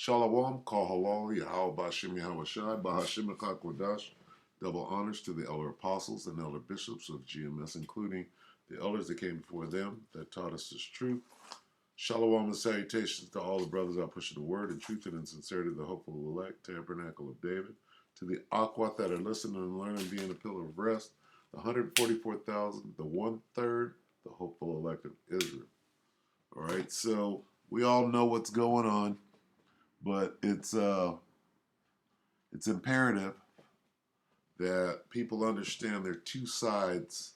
Shalom, Kal Halal, Yahweh Bashim Yahweh Shai, Bahashim Kodash. Double honors to the elder apostles and elder bishops of GMS, including the elders that came before them that taught us this truth. Shalom and salutations to all the brothers out pushing the word in truth and in sincerity, the hopeful elect, tabernacle of David. To the Aquat that are listening and learning, being a pillar of rest, the 144,000, the 1/3, the hopeful elect of Israel. All right, so we all know what's going on, but it's imperative that people understand there are two sides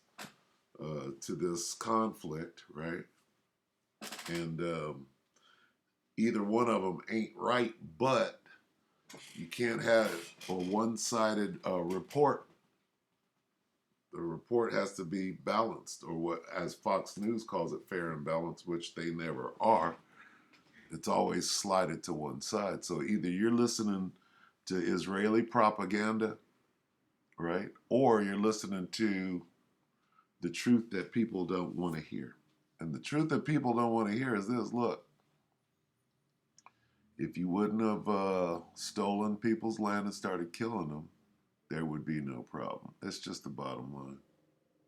to this conflict, right? And either one of them ain't right, but you can't have a one-sided report. The report has to be balanced, or what, as Fox News calls it, fair and balanced, which they never are. It's always slided to one side. So either you're listening to Israeli propaganda, right, or you're listening to the truth that people don't want to hear. And the truth that people don't want to hear is this: look, if you wouldn't have stolen people's land and started killing them, there would be no problem. That's just the bottom line.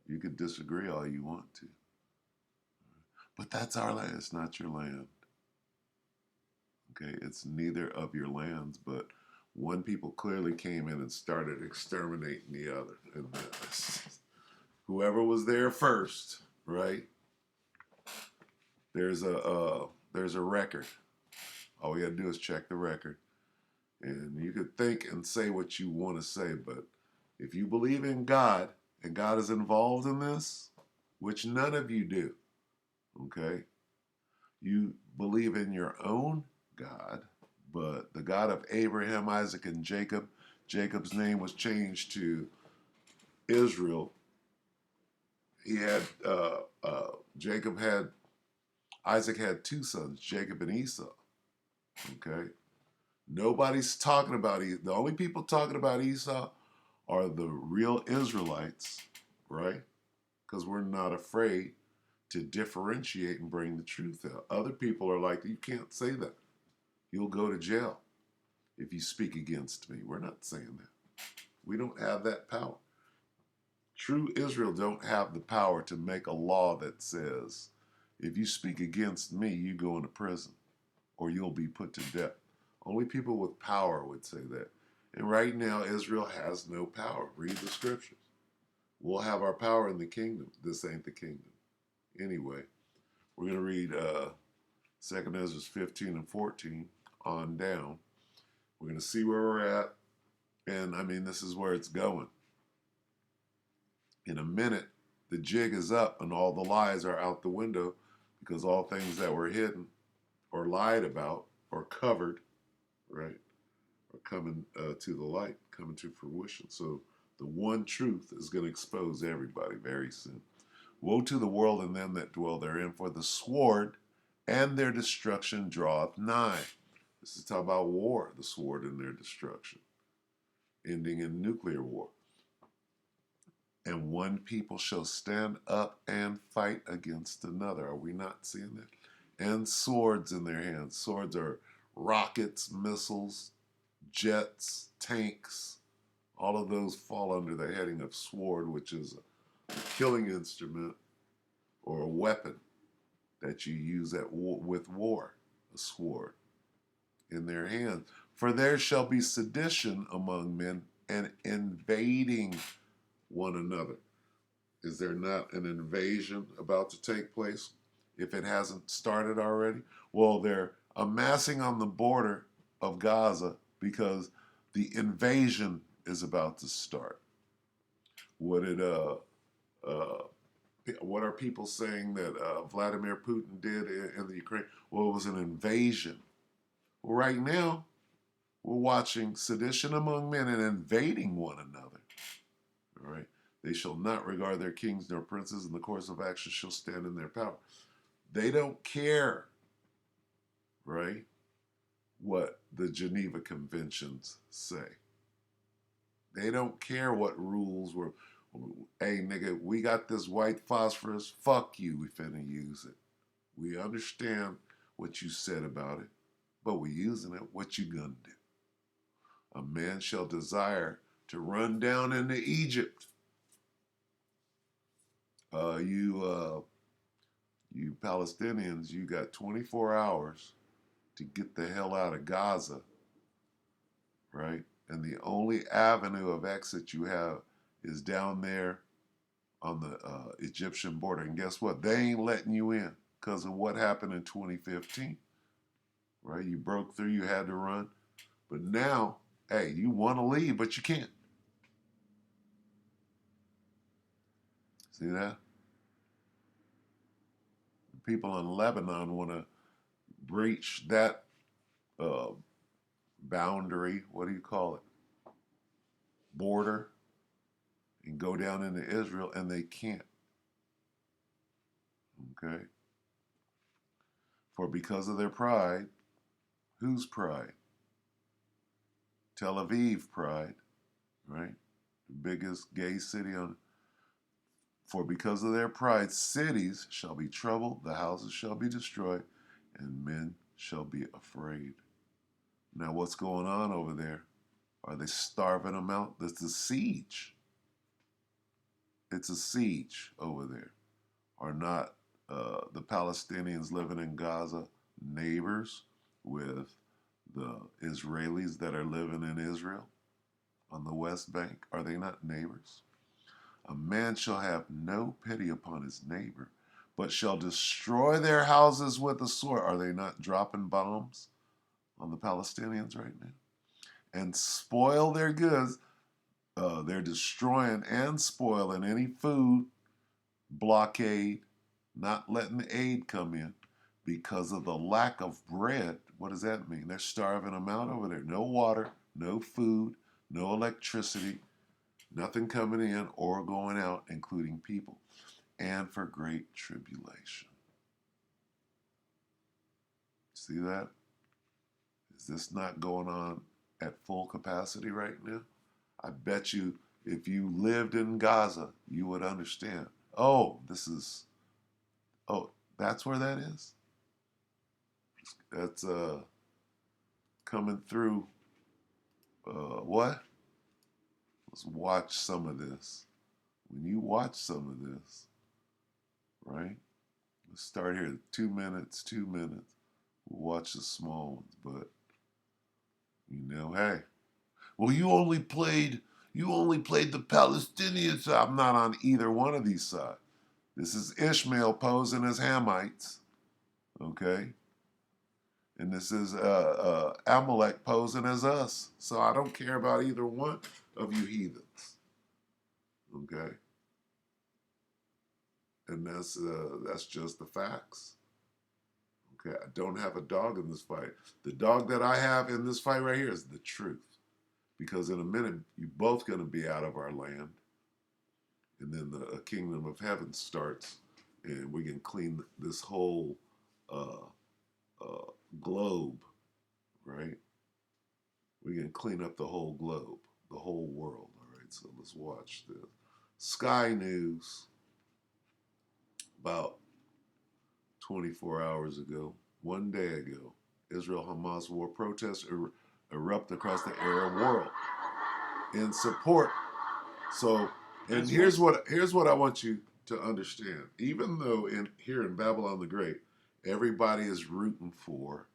You could disagree all you want to, but that's our land. It's not your land. Okay, it's neither of your lands, but one people clearly came in and started exterminating the other. And whoever was there first, right? There's a record. All we got to do is check the record. And you could think and say what you want to say, but if you believe in God and God is involved in this, which none of you do, okay? You believe in your own God, but the God of Abraham, Isaac, and Jacob. Jacob's name was changed to Israel. He had Isaac had two sons, Jacob and Esau. Okay, nobody's talking about Esau. The only people talking about Esau are the real Israelites, right? Because we're not afraid to differentiate and bring the truth out. Other people are like, you can't say that. You'll go to jail if you speak against me. We're not saying that. We don't have that power. True Israel don't have the power to make a law that says, if you speak against me, you go into prison or you'll be put to death. Only people with power would say that. And right now, Israel has no power. Read the scriptures. We'll have our power in the kingdom. This ain't the kingdom. Anyway, we're going to read 2 Ezra 15 and 14 on down. We're going to see where we're at. And I mean, this is where it's going. In a minute, the jig is up and all the lies are out the window, because all things that were hidden or lied about or covered, right, are coming to the light, coming to fruition. So the one truth is going to expose everybody very soon. Woe to the world and them that dwell therein, for the sword and their destruction draweth nigh. This is talking about war, the sword and their destruction, ending in nuclear war. And one people shall stand up and fight against another. Are we not seeing that? And swords in their hands. Swords are rockets, missiles, jets, tanks. All of those fall under the heading of sword, which is a killing instrument or a weapon that you use at war, with war, a sword in their hands. For there shall be sedition among men and invading one another. Is there not an invasion about to take place if it hasn't started already? Well, they're amassing on the border of Gaza because the invasion is about to start. What are people saying that Vladimir Putin did in the Ukraine? Well, it was an invasion. Well, right now, we're watching sedition among men and invading one another. All right. They shall not regard their kings nor princes, and the course of action shall stand in their power. They don't care, right, what the Geneva Conventions say. They don't care what rules were. Hey, nigga, we got this white phosphorus. Fuck you, we finna use it. We understand what you said about it, but we're using it. What you gonna do? A man shall desire to run down into Egypt. You Palestinians, you got 24 hours to get the hell out of Gaza, right? And the only avenue of exit you have is down there on the Egyptian border. And guess what? They ain't letting you in because of what happened in 2015, right? You broke through, you had to run. But now, hey, you want to leave, but you can't. See that? People in Lebanon want to breach that uh, boundary, what do you call it? Border, and go down into Israel, and they can't. Okay? For because of their pride, whose pride? Tel Aviv pride, right? The biggest gay city on. For because of their pride, cities shall be troubled, the houses shall be destroyed, and men shall be afraid. Now, what's going on over there? Are they starving them out? It's a siege. It's a siege over there. Are not the Palestinians living in Gaza neighbors with the Israelis that are living in Israel on the West Bank? Are they not neighbors? A man shall have no pity upon his neighbor, but shall destroy their houses with the sword. Are they not dropping bombs on the Palestinians right now? And spoil their goods. They're destroying and spoiling any food, blockade, not letting aid come in because of the lack of bread. What does that mean? They're starving them out over there. No water, no food, no electricity, nothing coming in or going out, including people, and for great tribulation. See that? Is this not going on at full capacity right now? I bet you if you lived in Gaza, you would understand. Oh, that's where that is? That's coming through, what? Let's watch some of this. When you watch some of this, right? Let's start here. 2 minutes, 2 minutes. We'll watch the small ones, but hey. Well, you only played the Palestinian side. I'm not on either one of these sides. This is Ishmael posing as Hamites, okay? And this is Amalek posing as us. So I don't care about either one of you heathens, okay? And that's just the facts. Okay, I don't have a dog in this fight. The dog that I have in this fight right here is the truth. Because in a minute, you're both going to be out of our land. And then the kingdom of heaven starts, and we can clean this whole globe, right? We can clean up the whole globe, the whole world, all right? So let's watch this. Sky News, about 24 hours ago, 1 day ago, Israel-Hamas war protests erupt across the Arab world in support. So, and here's what I want you to understand. Even though here in Babylon the Great, everybody is rooting for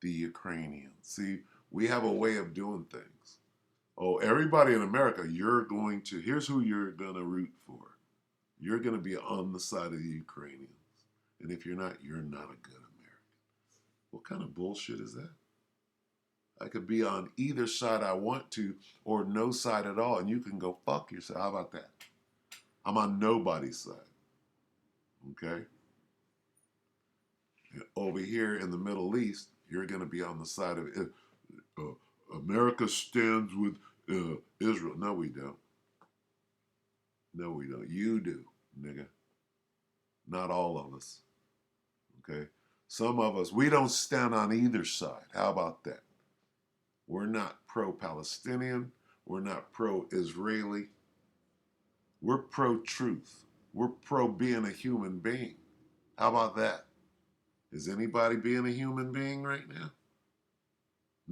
the Ukrainians. See, we have a way of doing things. Oh, everybody in America, here's who you're going to root for. You're going to be on the side of the Ukrainians. And if you're not a good American. What kind of bullshit is that? I could be on either side I want to or no side at all, and you can go fuck yourself. How about that? I'm on nobody's side. Okay? And over here in the Middle East, you're going to be on the side of it. America stands with Israel. No, we don't. No, we don't. You do, nigga. Not all of us. Okay? Some of us, we don't stand on either side. How about that? We're not pro-Palestinian. We're not pro-Israeli. We're pro-truth. We're pro being a human being. How about that? Is anybody being a human being right now?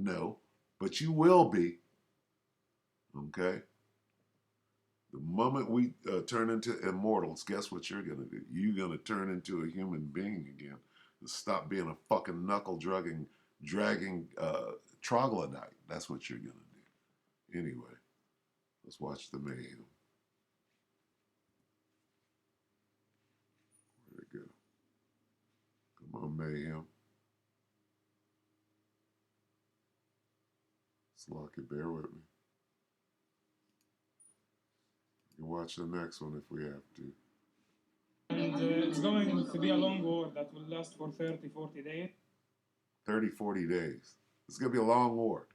No, but you will be. Okay? The moment we turn into immortals, guess what you're going to do? You're going to turn into a human being again and stop being a fucking knuckle-dragging troglodyte. That's what you're going to do. Anyway, let's watch the mayhem. Where'd it go? Come on, mayhem. Slocky, bear with me. You can watch the next one if we have to. And it's going to be a long war that will last for 30, 40 days. 30, 40 days. It's going to be a long war.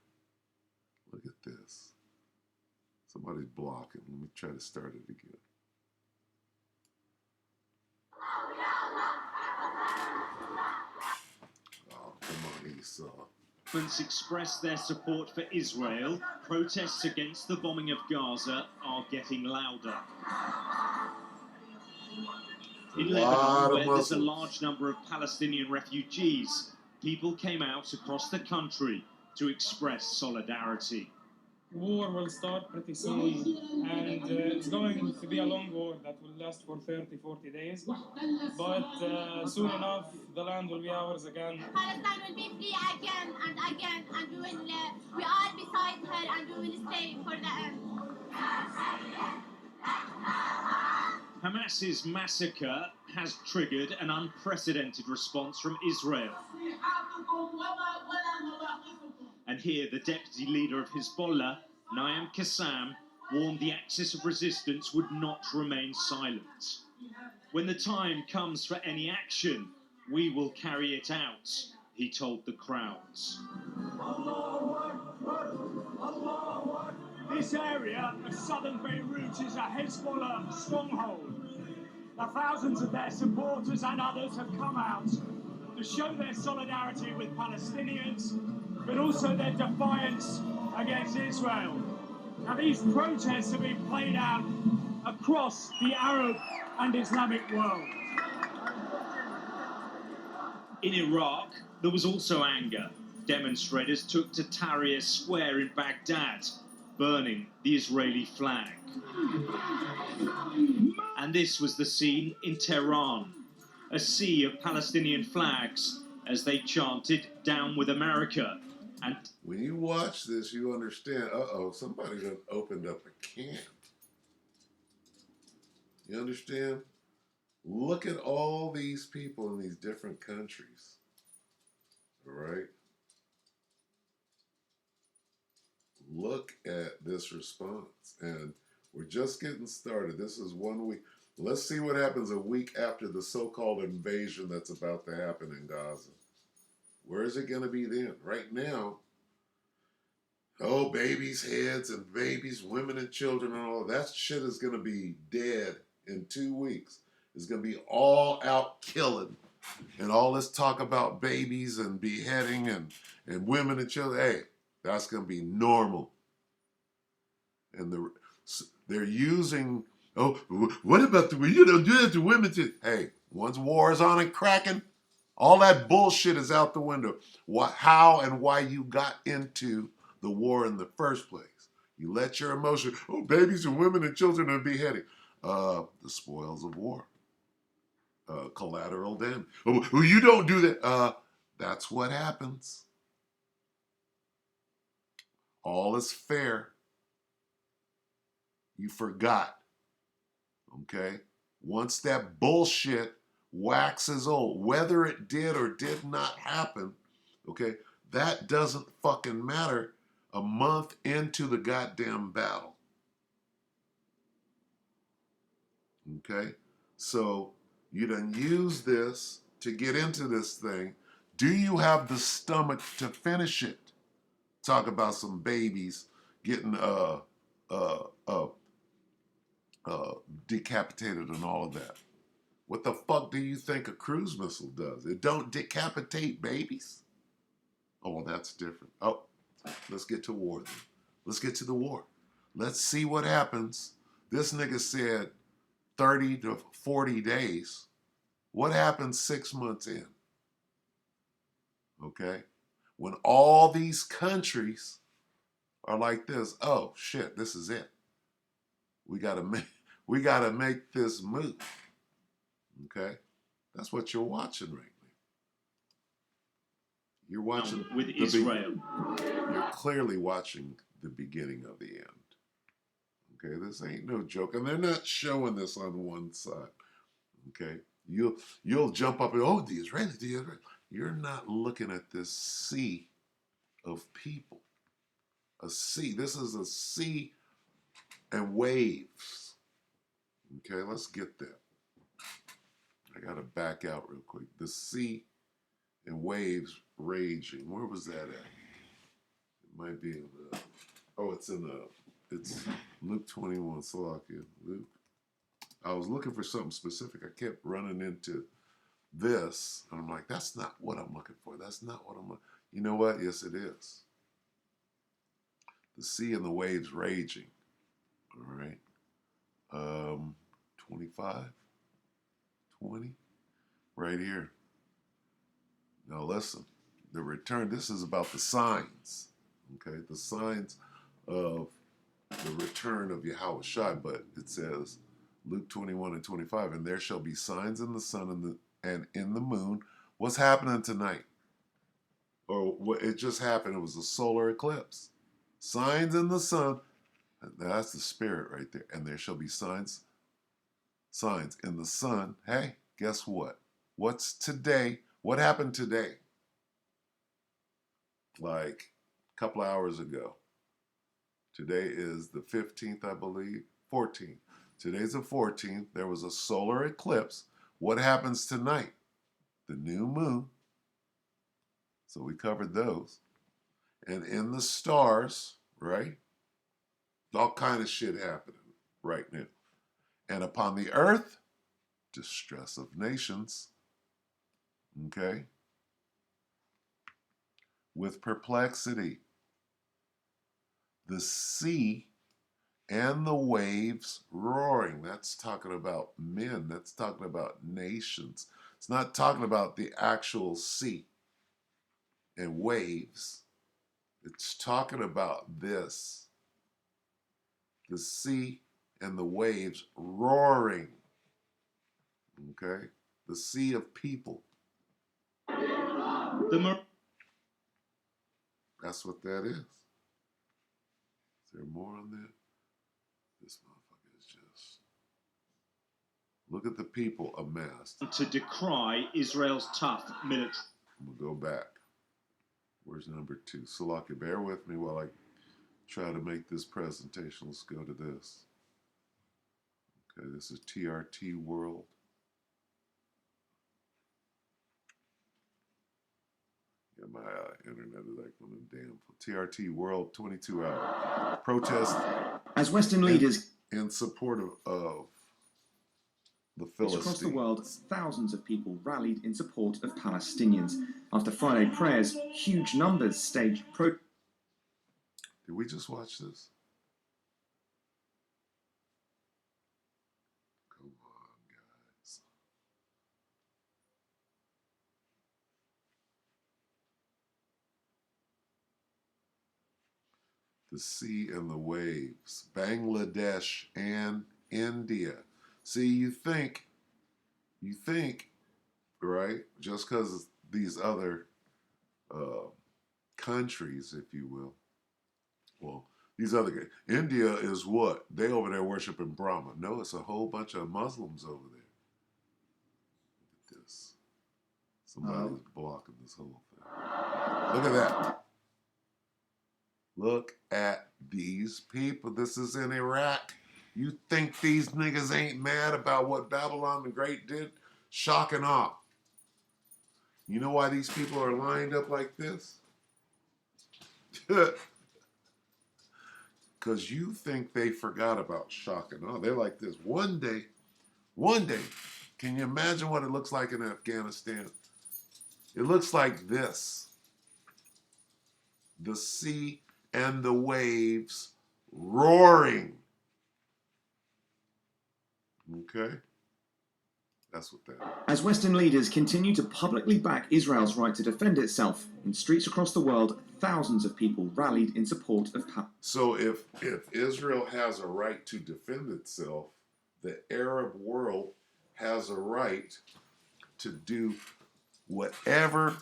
Look at this. Somebody's blocking. Let me try to start it again. Oh, come on, Esau. Expressed their support for Israel. Protests against the bombing of Gaza are getting louder. In Lebanon, where there's a large number of Palestinian refugees, people came out across the country to express solidarity. War will start pretty soon, and it's going to be a long war that will last for 30, 40 days. But soon enough, the land will be ours again. Palestine will be free again and again, and we are beside her, and we will stay for the end. Hamas's massacre has triggered an unprecedented response from Israel. And here, the deputy leader of Hezbollah, Naim Qassam, warned the axis of resistance would not remain silent. When the time comes for any action, we will carry it out, he told the crowds. This area of southern Beirut is a Hezbollah stronghold. Now, thousands of their supporters and others have come out to show their solidarity with Palestinians, but also their defiance against Israel. Now, these protests have been played out across the Arab and Islamic world. In Iraq, there was also anger. Demonstrators took to Tahrir Square in Baghdad, burning the Israeli flag. And this was the scene in Tehran, a sea of Palestinian flags as they chanted "Down with America." And when you watch this, you understand, somebody done opened up a can. You understand? Look at all these people in these different countries. All right? Look at this response. And we're just getting started. This is 1 week. Let's see what happens a week after the so-called invasion that's about to happen in Gaza. Where is it going to be then? Right now, babies' heads and babies, women and children and all that shit is going to be dead in 2 weeks. It's going to be all out killing. And all this talk about babies and beheading and women and children, hey, that's going to be normal. And they're using, what about you don't do that to women? Hey, once war is on and cracking, all that bullshit is out the window. How and why you got into the war in the first place. You let your emotion, babies and women and children are beheading. The spoils of war. Collateral damage. You don't do that. That's what happens. All is fair. You forgot. Okay? Once that bullshit waxes old, whether it did or did not happen, okay, that doesn't fucking matter a month into the goddamn battle. Okay? So you done use this to get into this thing. Do you have the stomach to finish it? Talk about some babies getting decapitated and all of that. What the fuck do you think a cruise missile does? It don't decapitate babies? Oh, well, that's different. Oh, let's get to war then. Let's get to the war. Let's see what happens. This nigga said 30 to 40 days. What happens 6 months in? Okay? when all these countries are like this, oh shit, this is it. We gotta make this move. Okay? That's what you're watching right now. You're watching with Israel. You're clearly watching the beginning of the end. Okay, this ain't no joke, and they're not showing this on one side. Okay, you'll jump up and the Israeli. You're not looking at this sea of people. A sea. This is a sea and waves. Okay, let's get that. I gotta back out real quick. The sea and waves raging. Where was that at? It might be in it's Luke 21, Salakia. Luke. I was looking for something specific. I kept running into this, and I'm like, that's not what I'm looking for. That's not what I'm looking for. You know what? Yes, it is. The sea and the waves raging. All right. 25, 20, right here. Now listen, the return, this is about the signs, okay? The signs of the return of Yahweh Shai, but it says, Luke 21 and 25, and there shall be signs in the sun and in the moon. What's happening tonight? Or what it just happened, it was a solar eclipse. Signs in the sun, that's the spirit right there. And there shall be signs in the sun. Hey, guess what? What's today? What happened today? Like a couple hours ago. Today is the 15th, I believe. 14th. Today's the 14th. There was a solar eclipse. What happens tonight? The new moon. So we covered those. And in the stars, right? All kind of shit happening right now. And upon the earth, distress of nations. Okay? With perplexity. The sea and the waves roaring. That's talking about men. That's talking about nations. It's not talking about the actual sea and waves. It's talking about this. The sea and the waves roaring. Okay? The sea of people. That's what that is. Is there more on that? This motherfucker is just... Look at the people amassed. To decry Israel's tough military. I'm going to go back. Where's number 2? Salaki, bear with me while I try to make this presentation. Let's go to this. Okay, this is TRT World. Yeah, my internet is like one of them damn. TRT World 22 hour protest. As Western leaders in support of the Philistines. Across the world, thousands of people rallied in support of Palestinians. After Friday prayers, huge numbers staged Did we just watch this? Come on, guys. The sea and the waves, Bangladesh and India. See, you think, right? Just because these other countries, if you will, well, these other guys. India is what? They over there worshiping Brahma. No, it's a whole bunch of Muslims over there. Look at this. Somebody's blocking this whole thing. Look at that. Look at these people. This is in Iraq. You think these niggas ain't mad about what Babylon the Great did? Shock and awe. You know why these people are lined up like this? Because you think they forgot about shock and awe. They're like this. One day, can you imagine what it looks like in Afghanistan? It looks like this. The sea and the waves roaring. Okay? That's what that is. As Western leaders continue to publicly back Israel's right to defend itself, in streets across the world, thousands of people rallied in support of So if Israel has a right to defend itself, the Arab world has a right to do whatever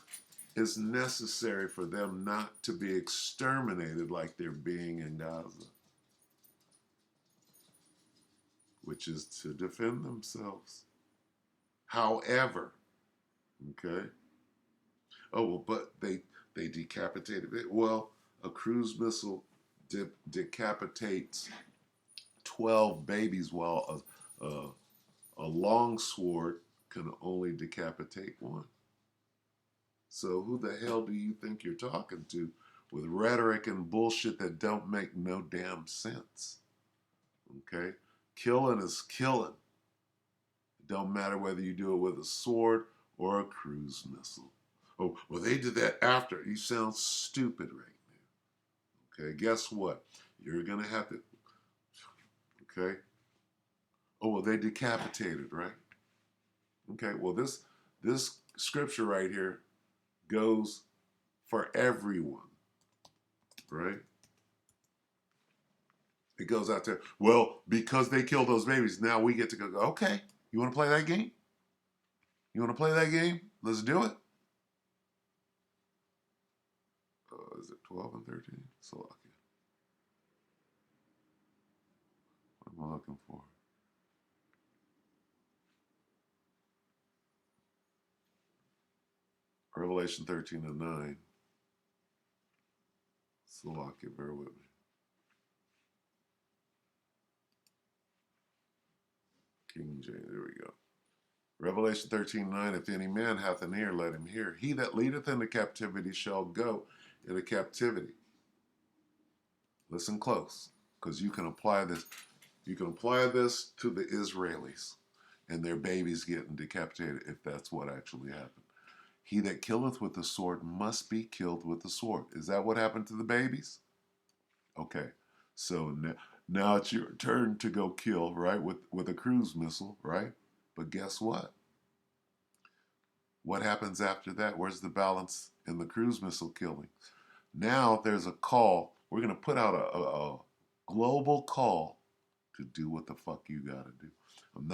is necessary for them not to be exterminated like they're being in Gaza, which is to defend themselves. However, okay. Oh, well, but they decapitated it. Well, a cruise missile decapitates 12 babies, while a long sword can only decapitate one. So who the hell do you think you're talking to with rhetoric and bullshit that don't make no damn sense? Okay? Killing is killing. It don't matter whether you do it with a sword or a cruise missile. Oh, well, they did that after. You sound stupid right now. Okay, guess what? You're going to have to, okay? Oh, well, they decapitated, right? Okay, well, this scripture right here goes for everyone, right? It goes out there. Well, because they killed those babies, now we get to go, okay, you want to play that game? You want to play that game? Let's do it. Is it 12 and 13? So lucky. What am I looking for? Revelation 13 and 9. Salakia, bear with me. King James, there we go. Revelation 13:9. If any man hath an ear, let him hear. He that leadeth into captivity shall go into captivity. Listen close, because you can apply this. You can apply this to the Israelis and their babies getting decapitated if that's what actually happened. He that killeth with the sword must be killed with the sword. Is that what happened to the babies? Okay, so now it's your turn to go kill, right, with a cruise missile, right? But guess what? What happens after that? Where's the balance in the cruise missile killing? Now there's a call. We're going to put out a global call to do what the fuck you got to do.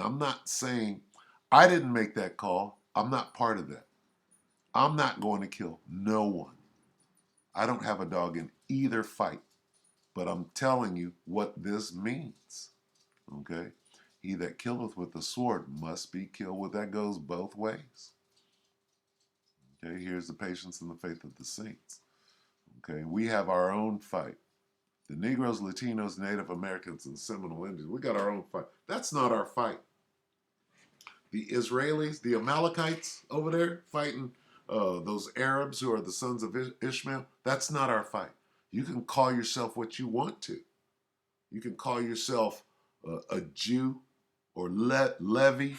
I'm not saying I didn't make that call. I'm not part of that. I'm not going to kill no one. I don't have a dog in either fight. But I'm telling you what this means. Okay? He that killeth with the sword must be killed with. That goes both ways. Okay? Here's the patience and the faith of the saints. Okay? We have our own fight. The Negroes, Latinos, Native Americans, and Seminole Indians, we got our own fight. That's not our fight. The Israelis, the Amalekites over there fighting those Arabs who are the sons of Ishmael, that's not our fight. You can call yourself what you want to. You can call yourself a Jew or Levi.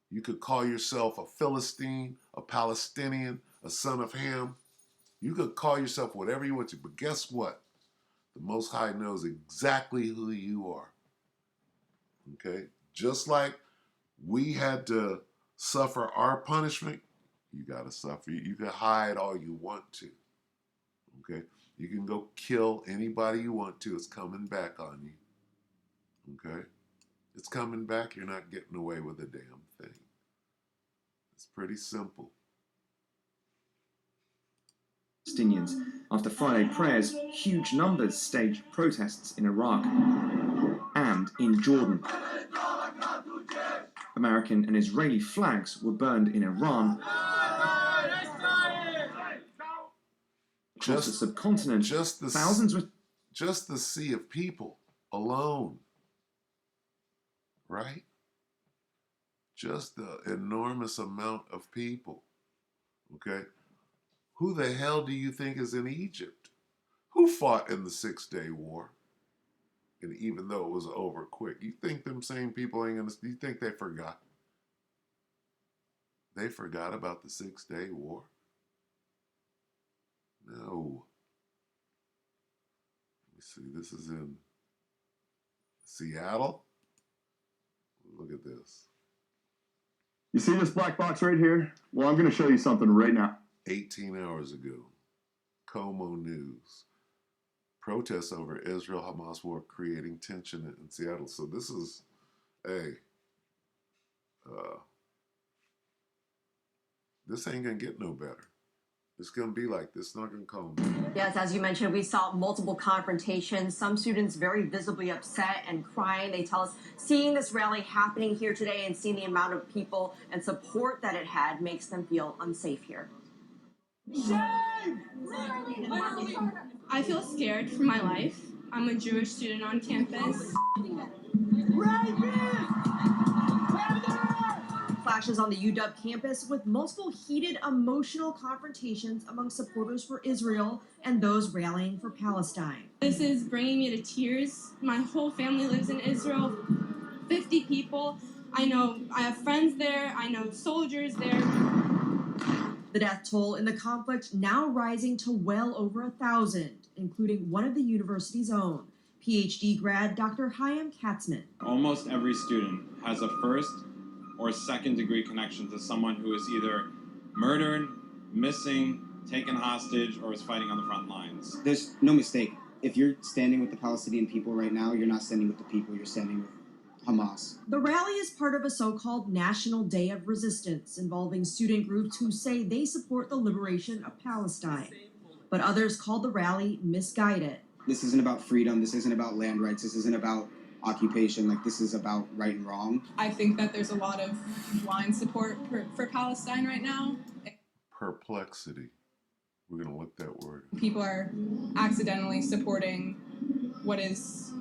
You could call yourself a Philistine, a Palestinian, a son of Ham. You could call yourself whatever you want to, but guess what? The Most High knows exactly who you are. Okay? Just like we had to suffer our punishment, you got to suffer. You can hide all you want to. Okay? You can go kill anybody you want to. It's coming back on you. Okay? It's coming back. You're not getting away with a damn thing. It's pretty simple. Palestinians. After Friday prayers, huge numbers staged protests in Iraq and in Jordan. American and Israeli flags were burned in Iran. Across the subcontinent, thousands were... Just the sea of people alone, right? Just the enormous amount of people, okay? Who the hell do you think is in Egypt? Who fought in the 6-Day War? And even though it was over quick, you think them same people ain't gonna, you think they forgot? They forgot about the 6-Day War? No. Let me see, this is in Seattle. Look at this. You see this black box right here? Well, I'm going to show you something right now. 18 hours ago, Como News. Protests over Israel-Hamas war creating tension in Seattle. So this is, this ain't going to get no better. It's going to be like this. It's not going to calm down. Yes, as you mentioned, we saw multiple confrontations. Some students very visibly upset and crying. They tell us seeing this rally happening here today and seeing the amount of people and support that it had makes them feel unsafe here. Shame! I feel scared for my life. I'm a Jewish student on campus. Clashes on the UW campus with multiple heated, emotional confrontations among supporters for Israel and those rallying for Palestine. This is bringing me to tears. My whole family lives in Israel, 50 people. I have friends there. I know soldiers there. The death toll in the conflict now rising to well over 1,000, including one of the university's own, PhD grad Dr. Chaim Katzman. Almost every student has a first or second degree connection to someone who is either murdered, missing, taken hostage, or is fighting on the front lines. There's no mistake. If you're standing with the Palestinian people right now, you're not standing with the people, you're standing with Hamas. The rally is part of a so-called National Day of Resistance involving student groups who say they support the liberation of Palestine. But others called the rally misguided. This isn't about freedom, this isn't about land rights, this isn't about occupation, like this is about right and wrong. I think that there's a lot of blind support for Palestine right now. Perplexity. We're going to look that word. People are accidentally supporting what is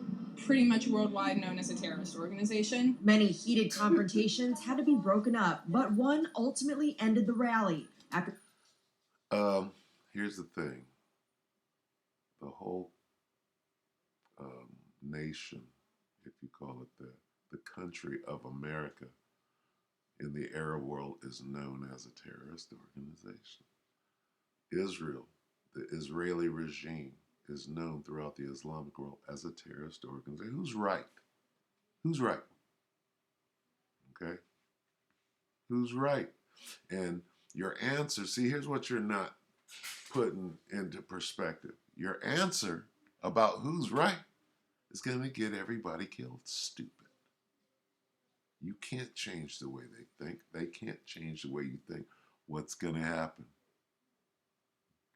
pretty much worldwide known as a terrorist organization. Many heated confrontations had to be broken up, but one ultimately ended the rally after. Here's the thing. The whole nation, if you call it that, the country of America in the Arab world is known as a terrorist organization. Israel, the Israeli regime, is known throughout the Islamic world as a terrorist organization. Who's right? Who's right? Okay? Who's right? And your answer, see, here's what you're not putting into perspective. Your answer about who's right is going to get everybody killed. Stupid. You can't change the way they think. They can't change the way you think. What's going to happen?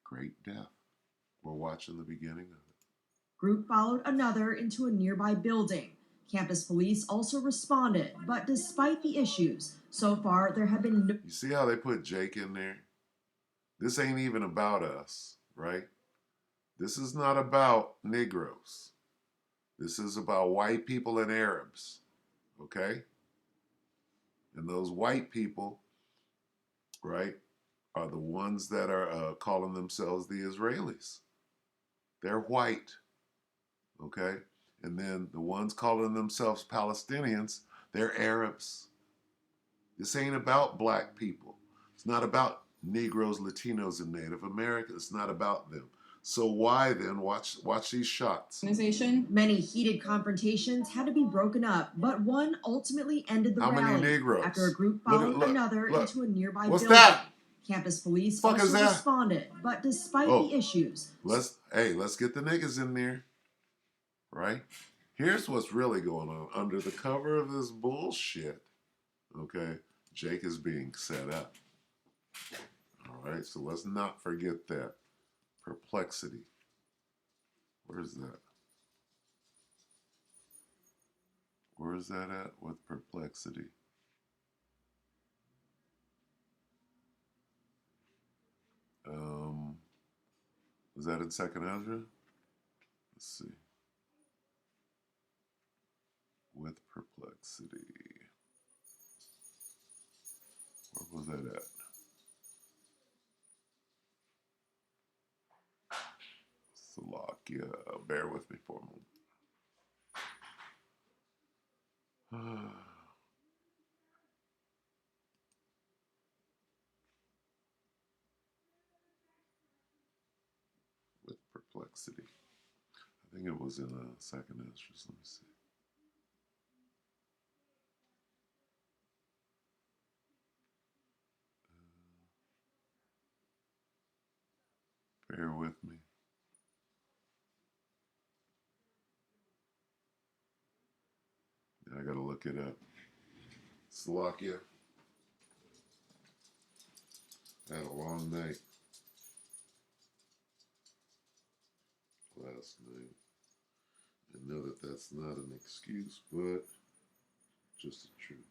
Great death. We're watching the beginning of it. Group followed another into a nearby building. Campus police also responded, but despite the issues, so far there have been no. You see how they put Jake in there? This ain't even about us, right? This is not about Negroes. This is about white people and Arabs, okay? And those white people, right, are the ones that are calling themselves the Israelis. They're white, okay? And then the ones calling themselves Palestinians, they're Arabs. This ain't about black people. It's not about Negroes, Latinos, and Native Americans. It's not about them. So why then watch these shots? Many heated confrontations had to be broken up, but one ultimately ended the rally. How many Negroes? After a group followed another into a nearby What's building. that? Campus police Fuck also responded, but despite the issues. Let's get the niggas in there, right? Here's what's really going on. Under the cover of this bullshit, okay, Jake is being set up. All right, so let's not forget that. Perplexity. Where's that? Where's that at with perplexity? Was that in 2nd Ezra? Let's see. With perplexity. Where was that at? Salakia. Bear with me for a moment. With perplexity. I think it was in 2nd Ezra. Let me see. Bear with me. I gotta look it up. Slovakia. I had a long night last night. I know that that's not an excuse, but just the truth.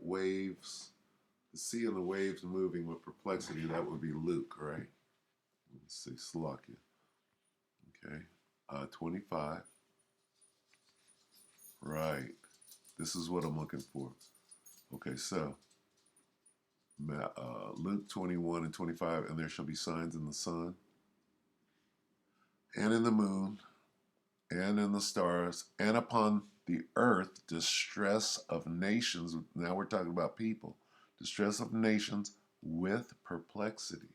Waves. The sea and the waves moving with perplexity. That would be Luke, right? Let's see, Slovakia. Okay. 25. Right. This is what I'm looking for. Okay, so Luke 21 and 25, and there shall be signs in the sun, and in the moon, and in the stars, and upon the earth, distress of nations. Now we're talking about people. Distress of nations with perplexity.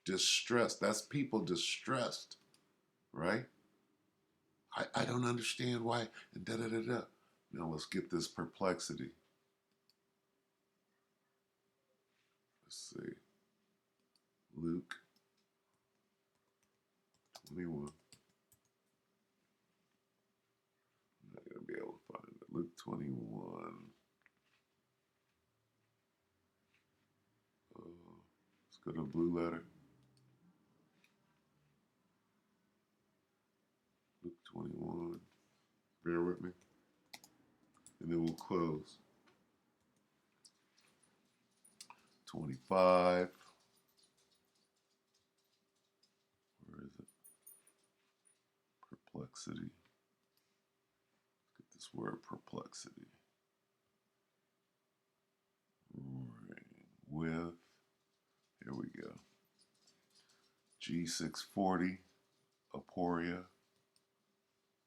Distress. That's people distressed, right? I don't understand why, and da-da-da-da. Now let's get this perplexity. Let's see. Luke 21. I'm not going to be able to find it. Luke 21. Let's go to the blue letter. Luke 21. Bear with me. And then we'll close. 25. Where is it? Perplexity. Let's get this word perplexity. With, here we go. G640, aporia,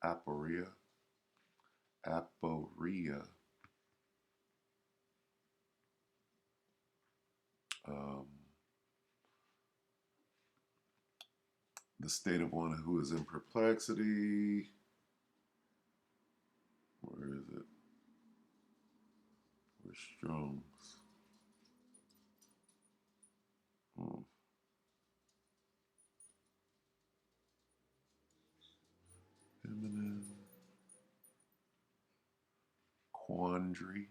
aporia, aporia. The state of one who is in perplexity. Where is it? Where's Strong's? Feminine. Quandary.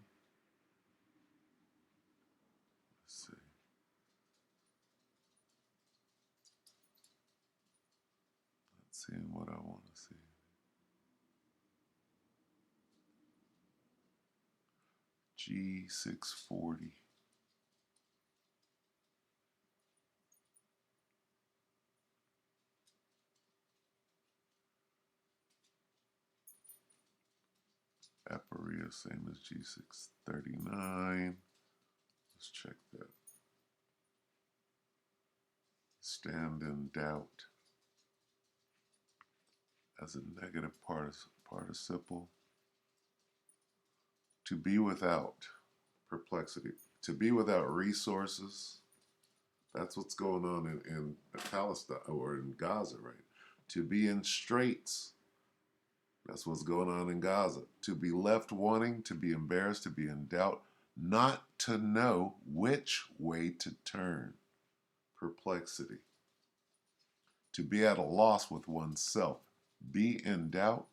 Let's see. Not seeing what I want to see. G640. Aporia, same as G639. Let's check that. Stand in doubt as a negative participle. To be without perplexity. To be without resources. That's what's going on in Palestine or in Gaza, right? To be in straits. That's what's going on in Gaza. To be left wanting, to be embarrassed, to be in doubt, not to know which way to turn. Perplexity. To be at a loss with oneself. Be in doubt,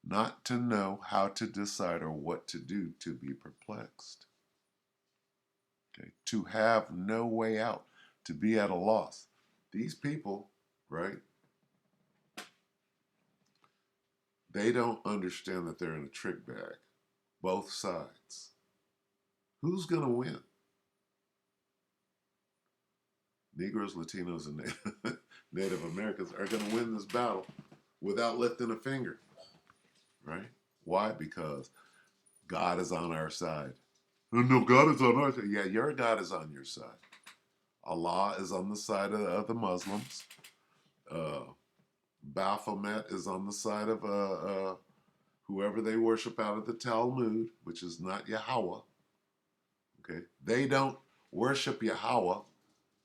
not to know how to decide or what to do, to be perplexed. Okay. To have no way out, to be at a loss. These people, right? They don't understand that they're in a trick bag. Both sides. Who's going to win? Negroes, Latinos, and Native Americans are going to win this battle without lifting a finger. Right? Why? Because God is on our side. No, God is on our side. Yeah, your God is on your side. Allah is on the side of the Muslims. Baphomet is on the side of whoever they worship out of the Talmud, which is not Yahweh. Okay? They don't worship Yahweh,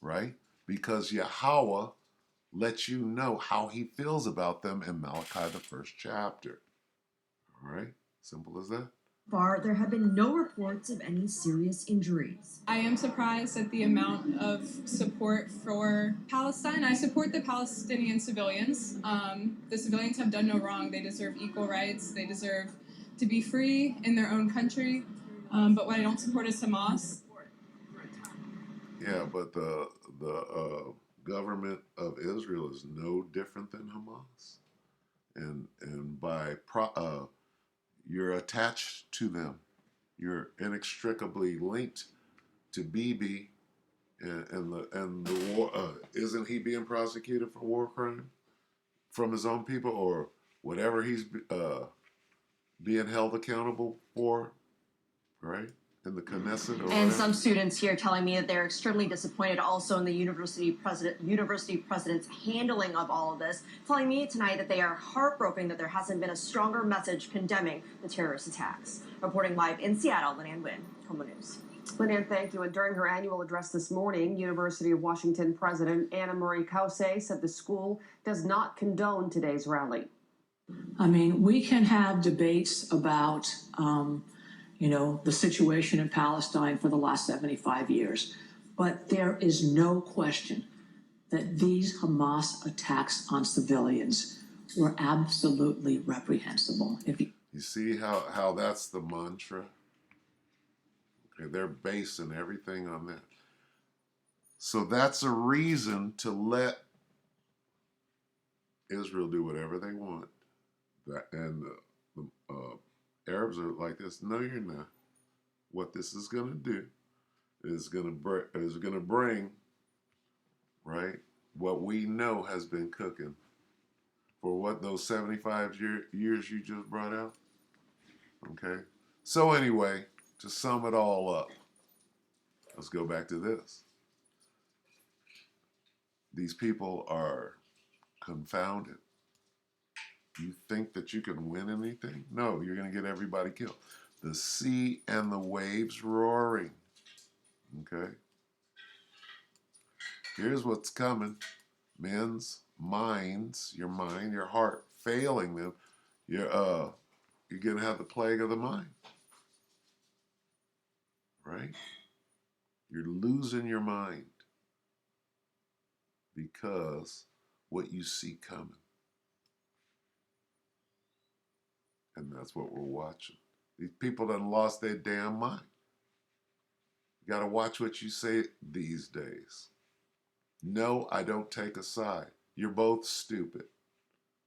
right? Because Yahweh lets you know how he feels about them in Malachi, the 1st chapter. All right? Simple as that. Far, there have been no reports of any serious injuries. I am surprised at the amount of support for Palestine. I support the Palestinian civilians. The civilians have done no wrong. They deserve equal rights. They deserve to be free in their own country. But what I don't support is Hamas. Yeah, but the government of Israel is no different than Hamas, and you're attached to them. You're inextricably linked to Bibi, and the war. Isn't he being prosecuted for war crime from his own people, or whatever he's being held accountable for, right? In the Knesset or And whatever. some students here telling me that they're extremely disappointed also in the university president's handling of all of this, telling me tonight that they are heartbroken that there hasn't been a stronger message condemning the terrorist attacks. Reporting live in Seattle, Lynn Wynn, Homo News. Lynn, thank you. And during her annual address this morning, University of Washington President Anna Marie Kause said the school does not condone today's rally. I mean, we can have debates about the situation in Palestine for the last 75 years. But there is no question that these Hamas attacks on civilians were absolutely reprehensible. You see how that's the mantra? Okay, they're basing everything on that. So that's a reason to let Israel do whatever they want. And the Arabs are like this. No, you're not. What this is going to do is going to bring, right, what we know has been cooking for what those 75 years you just brought out. Okay. So anyway, to sum it all up, let's go back to this. These people are confounded. You think that you can win anything? No, you're going to get everybody killed. The sea and the waves roaring. Okay? Here's what's coming. Men's minds, your mind, your heart failing them. You're going to have the plague of the mind. Right? You're losing your mind because what you see coming. And that's what we're watching. These people done lost their damn mind. You got to watch what you say these days. No, I don't take a side. You're both stupid,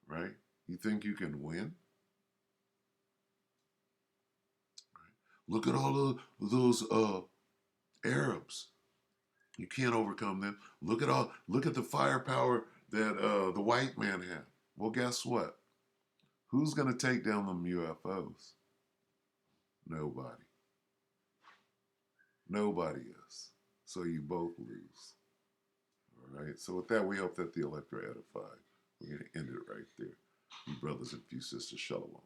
right? You think you can win? Right. Look at all of those Arabs. You can't overcome them. Look at the firepower that the white man had. Well, guess what? Who's going to take down them UFOs? Nobody. Nobody is. So you both lose. All right. So with that, we hope that the elect are edified. We're going to end it right there. You brothers and few sisters, shalom.